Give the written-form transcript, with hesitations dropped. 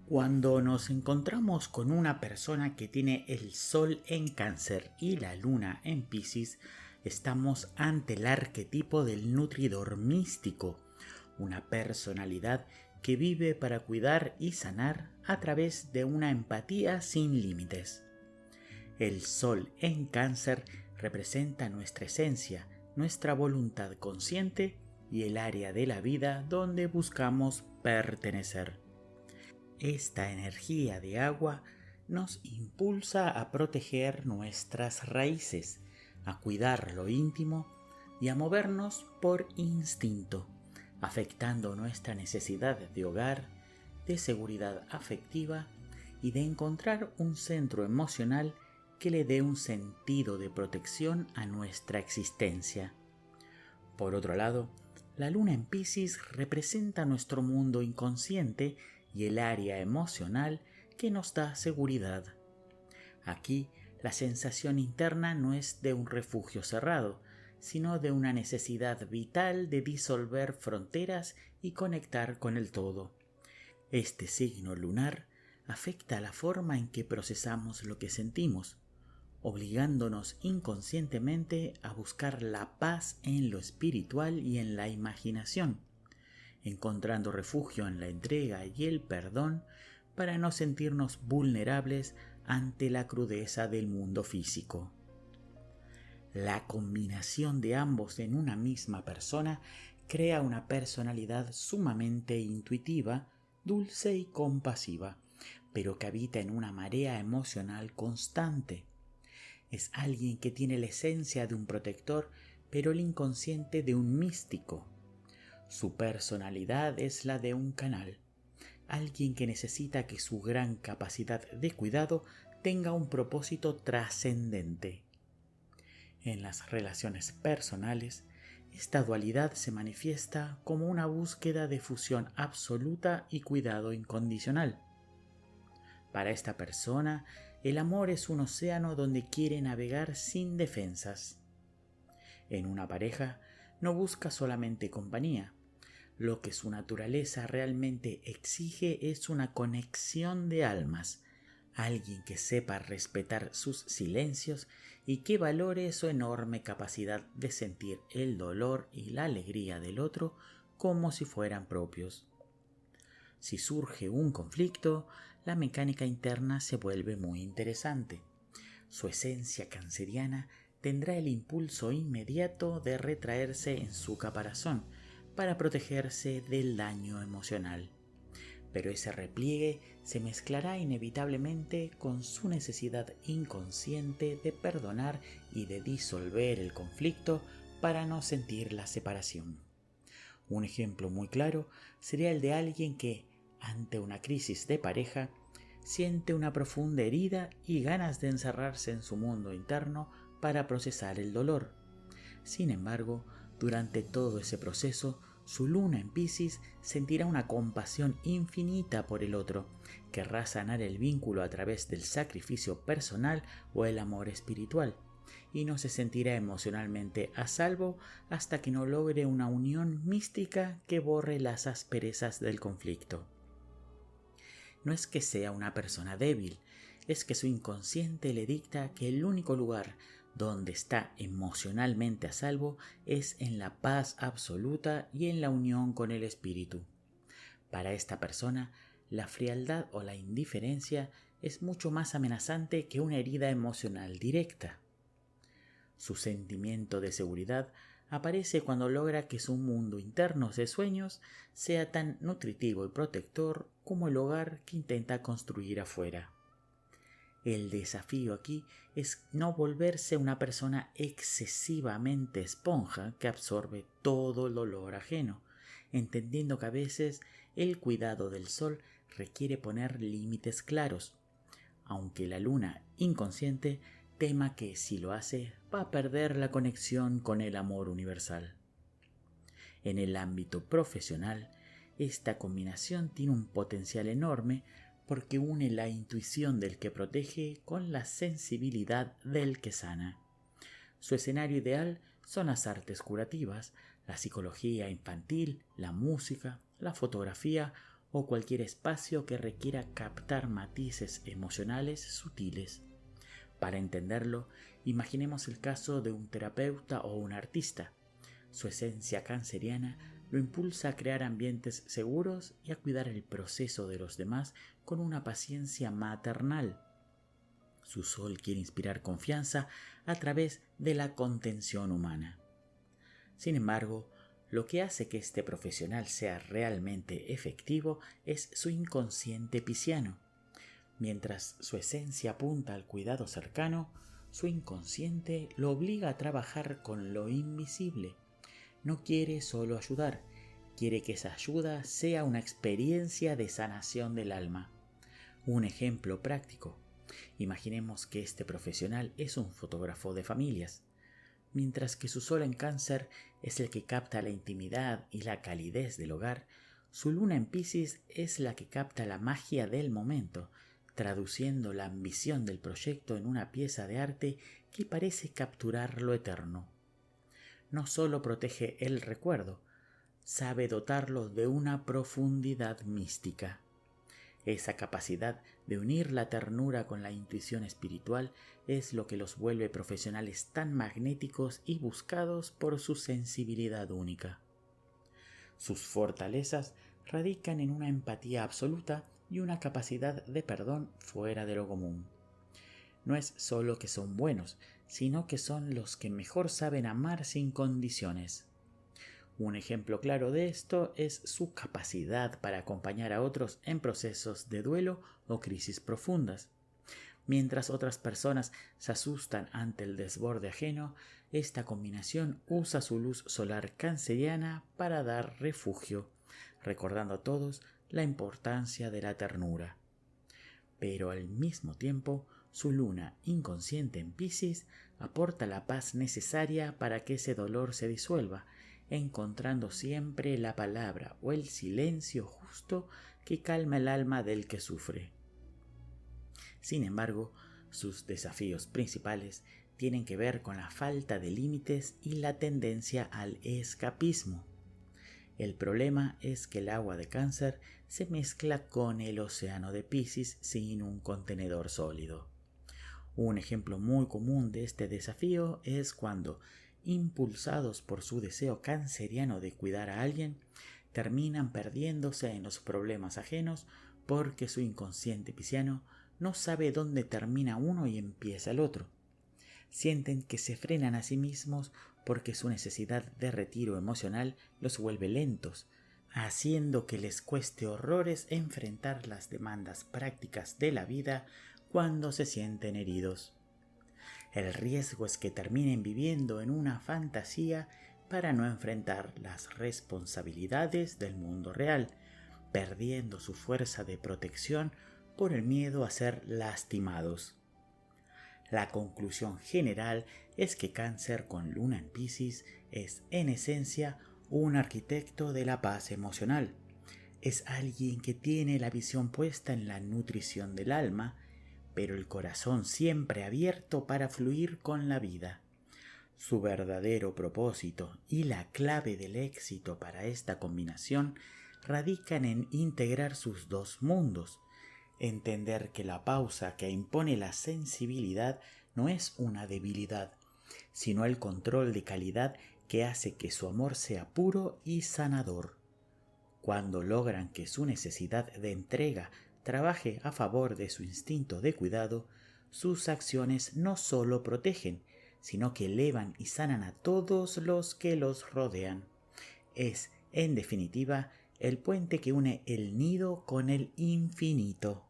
Cuando nos encontramos con una persona que tiene el Sol en Cáncer y la Luna en Piscis, estamos ante el arquetipo del nutridor místico, una personalidad que vive para cuidar y sanar a través de una empatía sin límites. El Sol en Cáncer representa nuestra esencia, nuestra voluntad consciente y el área de la vida donde buscamos pertenecer. Esta energía de agua nos impulsa a proteger nuestras raíces, a cuidar lo íntimo y a movernos por instinto, afectando nuestra necesidad de hogar, de seguridad afectiva y de encontrar un centro emocional que le dé un sentido de protección a nuestra existencia. Por otro lado, la luna en Piscis representa nuestro mundo inconsciente y el área emocional que nos da seguridad. Aquí, la sensación interna no es de un refugio cerrado, sino de una necesidad vital de disolver fronteras y conectar con el todo. Este signo lunar afecta la forma en que procesamos lo que sentimos, obligándonos inconscientemente a buscar la paz en lo espiritual y en la imaginación, encontrando refugio en la entrega y el perdón para no sentirnos vulnerables ante la crudeza del mundo físico. La combinación de ambos en una misma persona crea una personalidad sumamente intuitiva, dulce y compasiva, pero que habita en una marea emocional constante. Es alguien que tiene la esencia de un protector, pero el inconsciente de un místico. Su personalidad es la de un canal, alguien que necesita que su gran capacidad de cuidado tenga un propósito trascendente. En las relaciones personales, esta dualidad se manifiesta como una búsqueda de fusión absoluta y cuidado incondicional. Para esta persona, el amor es un océano donde quiere navegar sin defensas. En una pareja, no busca solamente compañía. Lo que su naturaleza realmente exige es una conexión de almas, alguien que sepa respetar sus silencios y que valore su enorme capacidad de sentir el dolor y la alegría del otro como si fueran propios. Si surge un conflicto, la mecánica interna se vuelve muy interesante. Su esencia canceriana tendrá el impulso inmediato de retraerse en su caparazón para protegerse del daño emocional. Pero ese repliegue se mezclará inevitablemente con su necesidad inconsciente de perdonar y de disolver el conflicto para no sentir la separación. Un ejemplo muy claro sería el de alguien que, ante una crisis de pareja, siente una profunda herida y ganas de encerrarse en su mundo interno para procesar el dolor. Sin embargo, durante todo ese proceso, su luna en Piscis sentirá una compasión infinita por el otro, querrá sanar el vínculo a través del sacrificio personal o el amor espiritual, y no se sentirá emocionalmente a salvo hasta que no logre una unión mística que borre las asperezas del conflicto. No es que sea una persona débil, es que su inconsciente le dicta que el único lugar donde está emocionalmente a salvo es en la paz absoluta y en la unión con el espíritu. Para esta persona, la frialdad o la indiferencia es mucho más amenazante que una herida emocional directa. Su sentimiento de seguridad aparece cuando logra que su mundo interno de sueños sea tan nutritivo y protector como el hogar que intenta construir afuera. El desafío aquí es no volverse una persona excesivamente esponja que absorbe todo el dolor ajeno, entendiendo que a veces el cuidado del sol requiere poner límites claros, aunque la luna inconsciente tema que si lo hace va a perder la conexión con el amor universal. En el ámbito profesional, esta combinación tiene un potencial enorme porque une la intuición del que protege con la sensibilidad del que sana. Su escenario ideal son las artes curativas, la psicología infantil, la música, la fotografía o cualquier espacio que requiera captar matices emocionales sutiles. Para entenderlo, imaginemos el caso de un terapeuta o un artista. Su esencia canceriana lo impulsa a crear ambientes seguros y a cuidar el proceso de los demás con una paciencia maternal. Su sol quiere inspirar confianza a través de la contención humana. Sin embargo, lo que hace que este profesional sea realmente efectivo es su inconsciente pisciano. Mientras su esencia apunta al cuidado cercano, su inconsciente lo obliga a trabajar con lo invisible. No quiere solo ayudar, quiere que esa ayuda sea una experiencia de sanación del alma. Un ejemplo práctico. Imaginemos que este profesional es un fotógrafo de familias. Mientras que su sol en Cáncer es el que capta la intimidad y la calidez del hogar, su luna en Piscis es la que capta la magia del momento, traduciendo la ambición del proyecto en una pieza de arte que parece capturar lo eterno. No solo protege el recuerdo, sabe dotarlo de una profundidad mística. Esa capacidad de unir la ternura con la intuición espiritual es lo que los vuelve profesionales tan magnéticos y buscados por su sensibilidad única. Sus fortalezas radican en una empatía absoluta y una capacidad de perdón fuera de lo común. No es solo que son buenos, sino que son los que mejor saben amar sin condiciones. Un ejemplo claro de esto es su capacidad para acompañar a otros en procesos de duelo o crisis profundas. Mientras otras personas se asustan ante el desborde ajeno, esta combinación usa su luz solar canceriana para dar refugio, recordando a todos la importancia de la ternura. Pero al mismo tiempo, su luna inconsciente en Piscis aporta la paz necesaria para que ese dolor se disuelva, encontrando siempre la palabra o el silencio justo que calma el alma del que sufre. Sin embargo, sus desafíos principales tienen que ver con la falta de límites y la tendencia al escapismo. El problema es que el agua de Cáncer se mezcla con el océano de Piscis sin un contenedor sólido. Un ejemplo muy común de este desafío es cuando, impulsados por su deseo canceriano de cuidar a alguien, terminan perdiéndose en los problemas ajenos porque su inconsciente pisciano no sabe dónde termina uno y empieza el otro. Sienten que se frenan a sí mismos porque su necesidad de retiro emocional los vuelve lentos, haciendo que les cueste horrores enfrentar las demandas prácticas de la vida cuando se sienten heridos. El riesgo es que terminen viviendo en una fantasía para no enfrentar las responsabilidades del mundo real, perdiendo su fuerza de protección por el miedo a ser lastimados. La conclusión general es que Cáncer con luna en Piscis es, en esencia, un arquitecto de la paz emocional. Es alguien que tiene la visión puesta en la nutrición del alma, pero el corazón siempre abierto para fluir con la vida. Su verdadero propósito y la clave del éxito para esta combinación radican en integrar sus dos mundos, entender que la pausa que impone la sensibilidad no es una debilidad, sino el control de calidad que hace que su amor sea puro y sanador. Cuando logran que su necesidad de entrega trabaje a favor de su instinto de cuidado, sus acciones no solo protegen, sino que elevan y sanan a todos los que los rodean. Es, en definitiva, el puente que une el nido con el infinito.